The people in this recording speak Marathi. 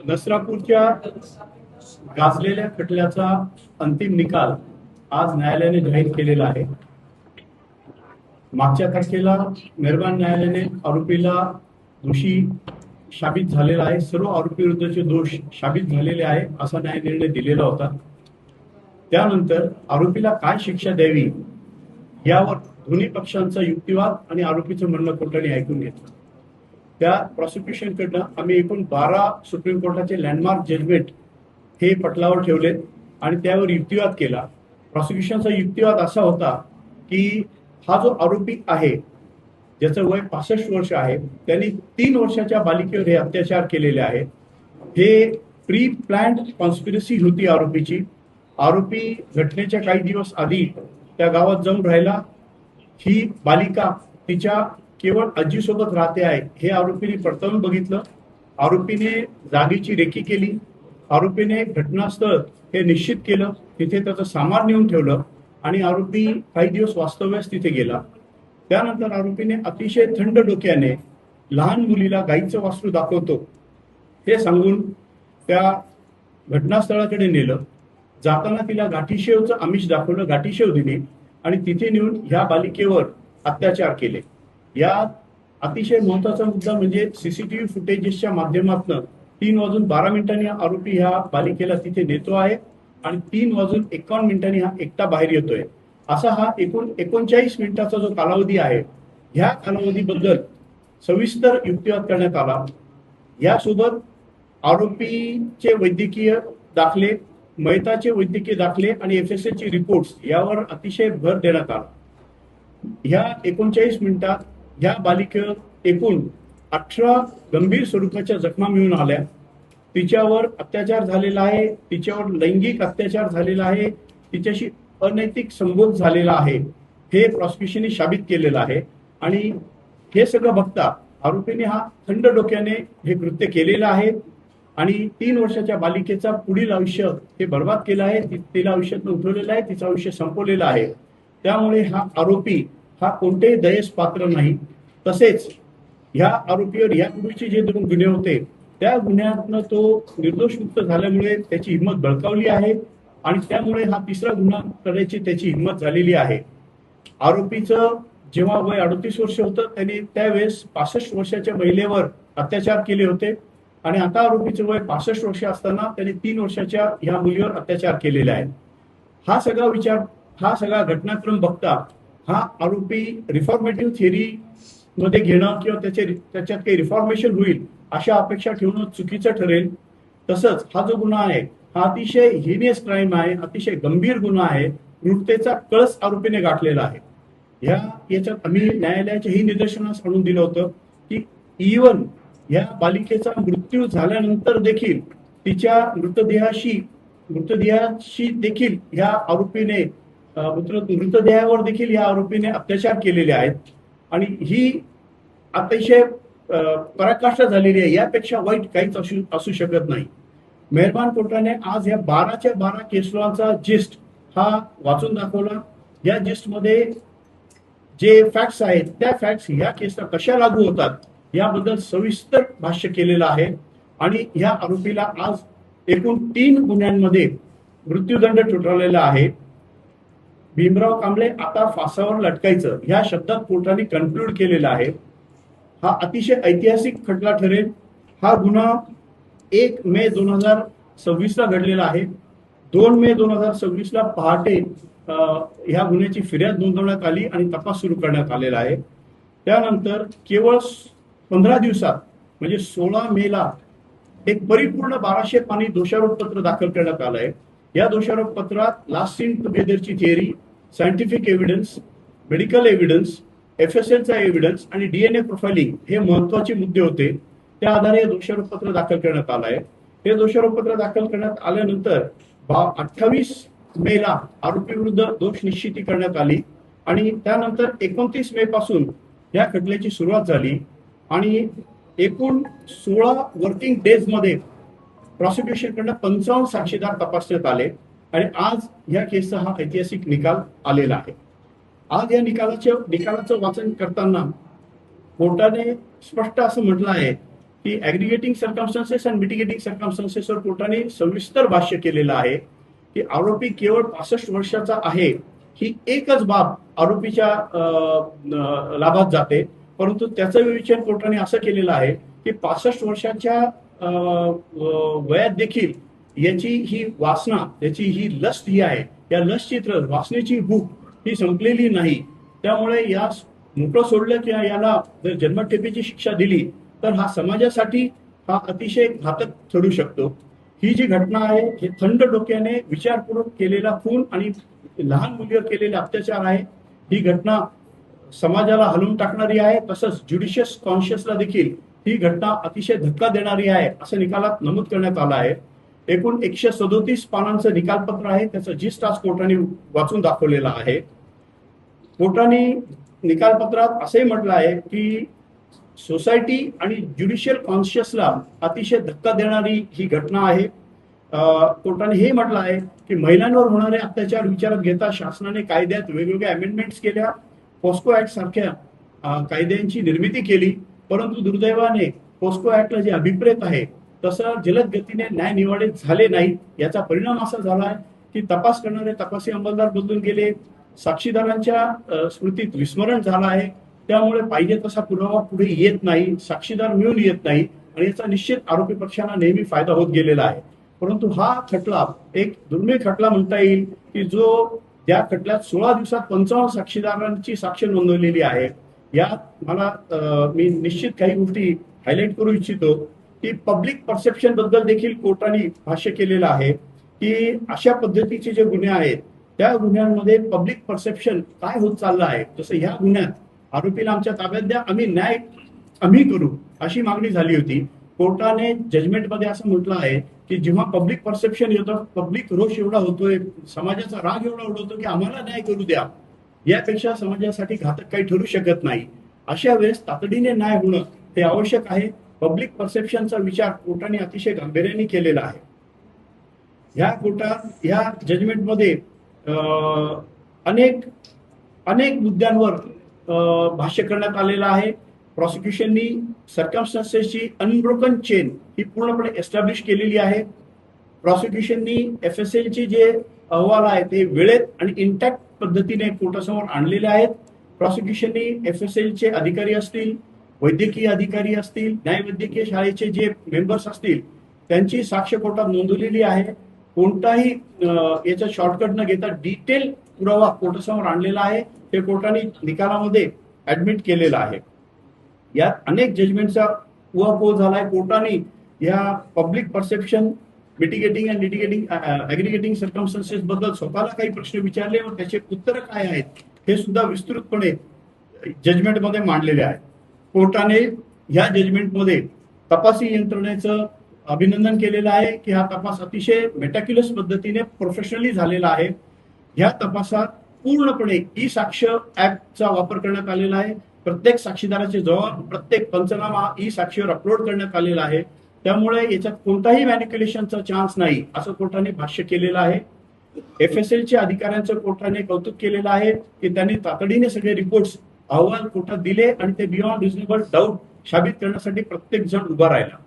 नसरापूरच्या गाजलेल्या खटल्याचा अंतिम निकाल आज न्यायालयाने जाहीर केलेला आहे। मागच्या तारखेला मेहरबान न्यायालयाने आरोपीला दोषी साबित झालेला आहे, सर्व आरोपी विरुद्धचे दोष साबित झालेले आहे असा न्याय निर्णय दिलेला होता। त्यानंतर आरोपीला काय शिक्षा द्यावी यावर दोन्ही पक्षांचा युक्तिवाद आणि आरोपीचं म्हणणं कोर्टाने ऐकून घेतलं। त्या प्रॉसिक्युशनकडनं आम्ही एकूण 12 सुप्रीम कोर्टाचे लँडमार्क जजमेंट हे पटलावर ठेवले आणि त्यावर युक्तिवाद केला। प्रॉसिक्युशनचा युक्तिवाद असा होता की हा जो आरोपी आहे ज्याचं वय 65 वर्ष आहे त्यांनी 3 वर्षाच्या बालिकेवर हे अत्याचार केलेले आहेत। हे प्री प्लॅन्ड कॉन्स्पिरसी होती आरोपीची। आरोपी घटनेच्या काही दिवस आधी त्या गावात जाऊन राहिला। ही बालिका तिच्या केवळ आजीसोबत राहते आहे हे आरोपीने पडताळून बघितलं। आरोपीने जागेची रेकी केली। आरोपीने घटनास्थळ हे निश्चित केलं, तिथे त्याचं सामान नेऊन ठेवलं आणि आरोपी काही दिवस वास्तव्यास तिथे गेला। त्यानंतर आरोपीने अतिशय थंड डोक्याने लहान मुलीला गाईचं वासरू दाखवतो हे सांगून त्या घटनास्थळाकडे नेलं। जाताना तिला गाठीशेवचं आमिष दाखवलं, गाठीशेव दिली आणि तिथे नेऊन ह्या बालिकेवर अत्याचार केले। या अतिशय महत्वाचा मुद्दा म्हणजे सीसीटीव्ही फुटेजेसच्या माध्यमातून 3:12 आरोपी ह्या बालिकेला तिथे नेतो आहे आणि 3:51 हा एकटा बाहेर येतोय। असा हा एकूण 39 मिनिटाचा जो कालावधी आहे, ह्या कालावधीबद्दल सविस्तर युक्तिवाद करण्यात आला। यासोबत आरोपीचे वैद्यकीय दाखले, मयताचे वैद्यकीय दाखले आणि FSA ची रिपोर्ट्स यावर अतिशय भर देण्यात आला। ह्या 39 मिनिटात ह्या बालिकेवर एकूण 18 गंभीर स्वरूपाच्या जखमा मिळून आल्या। तिच्यावर अत्याचार झालेला आहे, तिच्यावर लैंगिक अत्याचार झालेला आहे, तिच्याशी अनैतिक संभोग झालेला आहे हे प्रॉसिक्युशनने साबित केलेलं आहे। आणि हे सगळं बघता आरोपीने हा थंड डोक्याने हे कृत्य केलेलं आहे आणि 3 वर्षाच्या बालिकेचा पुढील आयुष्य हे बर्बाद केलं आहे। तिला आयुष्यातून उठवलेलं आहे, तिचं आयुष्य संपवलेलं आहे। त्यामुळे हा आरोपी हा कोणतेही दयेस पात्र नाही। तसेच ह्या आरोपीवर यापूर्वीचे जे 2 गुन्हे होते त्या गुन्ह्यातनं तो निर्दोष मुक्त झाल्यामुळे त्याची हिंमत बळकावली आहे आणि त्यामुळे हा 3रा गुन्हा करण्याची त्याची हिंमत झालेली आहे। आरोपीचं जेव्हा वय 38 वर्ष होतं त्याने त्यावेळेस 65 वर्षाच्या महिलेवर अत्याचार केले होते आणि आता आरोपीचं वय 65 वर्ष असताना त्याने 3 वर्षाच्या ह्या मुलीवर अत्याचार केलेले आहे। हा सगळा घटनाक्रम बघता हा आरोपी रिफॉर्मेटिव्ह थिअरी मध्ये घेणं किंवा त्याच्यात काही रिफॉर्मेशन होईल अशा अपेक्षा ठेवणं चुकीचं ठरेल। तसंच हा जो गुन्हा आहे हा अतिशय हिनियस क्राईम आहे, अतिशय गंभीर गुन्हा आहे। क्रूरतेचा कळस आरोपीने गाठलेला आहे। याच्यात आम्ही न्यायालयाच्याही निदर्शनास आणून दिलं होतं की इव्हन या बालिकेचा मृत्यू झाल्यानंतर देखील तिच्या मृतदेहाशी देखील ह्या आरोपीने मृतदेहावर देखील या आरोपीने अत्याचार केलेले आहेत आणि ही अतिशय पराकाष्ठा झालेली आहे। यापेक्षा वाईट काहीच असू शकत नाही। मेहरबान कोर्टाने आज या 12च्या 12 केस लॉचा जिस्ट हा वाचून दाखवला। या जिस्टमध्ये जे फॅक्ट्स आहेत त्या फॅक्ट्स ह्या केसला कशा लागू होतात याबद्दल सविस्तर भाष्य केलेलं आहे आणि ह्या आरोपीला आज एकूण 3 गुन्ह्यांमध्ये मृत्यूदंड ठोठावलेला आहे। भीमराव कांबळे आता फासावर लटकायचं ह्या शब्दात कोर्टाने कन्क्लूड केलेला आहे। हा अतिशय ऐतिहासिक खटला ठरेल। हा गुन्हा 1 मे 2026 ला घडलेला आहे। 2 मे 2026 ला पहाटे ह्या गुन्ह्याची फिर्याद नोंदवण्यात आली आणि तपास सुरू करण्यात आलेला आहे। त्यानंतर केवळ 15 दिवसात म्हणजे 16 मे ला एक परिपूर्ण 1200 पानी दोषारोपपत्र दाखल करण्यात आलं आहे। या दोषारोपपत्रात लास्ट सीन टुगेदरची theory, scientific evidence, medical evidence, FSLचा एव्हिडन्स आणि DNA प्रोफाइलिंग हे महत्वाचे मुद्दे होते। त्या आधारे दोषारोपपत्र दाखल करण्यात आलं आहे। हे दोषारोपपत्र दाखल करण्यात आल्यानंतर 28 मे ला आरोपी विरुद्ध दोष निश्चिती करण्यात आली आणि त्यानंतर 29 मे पासून या खटल्याची सुरुवात झाली आणि एकूण 16 वर्किंग डेज मध्ये प्रॉसिक्युशनकडून 55 साक्षीदार तपासण्यात आले आणि आज या केसचा हा ऐतिहासिक निकाल आलेला आहे। आज या निकालाचं वाचन करताना कोर्टाने स्पष्ट असं म्हटलं आहे की ऍग्रिगेटिंग सर्कमस्टन्सेस आणि मिटिगेटिंग सर्कमस्टन्सेसवर कोर्टाने सविस्तर भाष्य केलेलं आहे की आरोपी केवळ 65 वर्षाचा आहे ही एकच बाब आरोपीच्या लाभात जाते, परंतु त्याचं विवेचन कोर्टाने असं केलेलं आहे की 65 वर्षाच्या वयात देखील याची ही वासना, याची ही लस्ट ही आहे, या लस्टची वासनेची भूक ही संपलेली नाही. त्यामुळे या मोकळं सोडलं किंवा याला जर जन्मठेपेची शिक्षा दिली तर हा समाजासाठी हा अतिशय घातक ठरू शकतो. ही जी घटना आहे हे थंड डोक्याने विचारपूर्वक केलेला खून आणि लहान मुलीवर केलेले अत्याचार आहे. ही घटना समाजाला हलवून टाकणारी आहे, तसंच ज्युडिशियस कॉन्शियसला देखील ही घटना अतिशय धक्का देणारी आहे असं निकालात नमूद करण्यात आलं आहे. एकूण 137 पानांचं निकालपत्र आहे, त्याचं जिस्ट आज कोर्टाने वाचून दाखवलेलं आहे. कोर्टाने निकालपत्रात असंही म्हटलं आहे की सोसायटी आणि ज्युडिशियल कॉन्शियसला अतिशय धक्का देणारी ही घटना आहे. कोर्टाने हे म्हटलं आहे की महिलांवर होणारे अत्याचार विचारात घेता शासनाने कायद्यात वेगवेगळ्या अमेंडमेंट्स केल्या, पॉस्को ऍक्ट सारख्या कायद्यांची निर्मिती केली, परंतु दुर्दैवाने पॉस्को ऍक्टला जे अभिप्रेत आहे तसं जलद गतीने न्याय निवाडे झाले नाही. याचा परिणाम असा झाला आहे की तपास करणारे तपासी अंमलदार बदलून गेले, साक्षीदारांच्या स्मृतीत विस्मरण झालं आहे, त्यामुळे पाहिजे तसा पुरावा पुढे येत नाही, साक्षीदार मिळून येत नाही आणि याचा निश्चित आरोपी पक्षांना नेहमी फायदा होत गेलेला आहे. परंतु हा खटला एक दुर्मिळ खटला म्हणता येईल की जो त्या खटल्यात 16 दिवसात 55 साक्षीदारांची साक्ष नोंदवलेली आहे. यात मला मी निश्चित काही गोष्टी हायलाईट करू इच्छितो की पब्लिक परसेप्शन बद्दल देखील कोर्टाने भाष्य केलेलं आहे की अशा पद्धतीचे जे गुन्हे आहेत त्या गुन्ह्यांमध्ये पब्लिक परसेप्शन काय होत चाललं आहे. जसं ह्या गुन्ह्यात आरोपीला आमच्या ताब्यात द्या, आम्ही न्याय करू अशी मागणी झाली होती. कोर्टाने जजमेंटमध्ये असं म्हटलं आहे की जेव्हा पब्लिक परसेप्शन येतं, पब्लिक रोष एवढा होतोय, समाजाचा राग एवढा उडवतो की आम्हाला न्याय करू द्या, यापेक्षा समाजासाठी घातक काही ठरू शकत नाही. अशा वेळेस तातडीने न्याय होणं हे आवश्यक आहे. पब्लिक परसेप्शनचा विचार कोर्टाने अतिशय गांभीर्याने केलेला आहे. ह्या जजमेंटमध्ये अनेक अनेक मुद्द्यांवर भाष्य करण्यात आलेलं आहे. प्रॉसिक्युशननी सर्कमस्टन्सेसची अनब्रोकन चेन ही पूर्णपणे एस्टॅब्लिश केलेली आहे. प्रॉसिक्युशननी FSLचे जे अहवाल आहेत ते वेळेत आणि इंटॅक्ट पद्धतीने कोर्टासमोर आणलेले आहेत. प्रॉसिक्युशननी FSLचे अधिकारी असतील, वैद्यकीय अधिकारी असतील, न्यायवैद्यकीय शाळेचे जे मेंबर्स असतील त्यांची साक्ष कोर्टात नोंदवलेली आहे. कोणताही याचा शॉर्टकट न घेता डिटेल पुरावा कोर्टासमोर आणलेला आहे, हे कोर्टाने निकालामध्ये ऍडमिट केलेलं आहे. यात अनेक जजमेंटचा उहापोह झालाय. कोर्टाने या पब्लिक परसेप्शन, मिटिगेटिंग आणि ऍग्रिगेटिंग सर्कमस्टन्सेस बद्दल स्वतःला काही प्रश्न विचारले व त्याचे उत्तर काय आहेत हे सुद्धा विस्तृतपणे जजमेंटमध्ये मांडलेले आहे. कोर्टाने या जजमेंटमध्ये तपासी यंत्रणेचं अभिनंदन केलेलं आहे की हा तपास अतिशय मेटॅक्युलस पद्धतीने प्रोफेशनली झालेला आहे. ह्या तपासात पूर्णपणे ई साक्ष ऍपचा वापर करण्यात आलेला आहे. प्रत्येक साक्षीदाराचे जबाब, प्रत्येक पंचनामा ई साक्षीवर अपलोड करण्यात आलेला आहे. त्यामुळे याच्यात कोणताही मॅनिप्युलेशनचा चान्स नाही असं कोर्टाने भाष्य केलेलं आहे. FSLचे अधिकाऱ्यांचं कोर्टाने कौतुक केलेलं आहे की त्यांनी तातडीने सगळे रिपोर्ट्स, अहवाल कोर्टात दिले आणि ते बियॉन्ड रिझनेबल डाऊट साबित करण्यासाठी प्रत्येक जण उभा राहिला.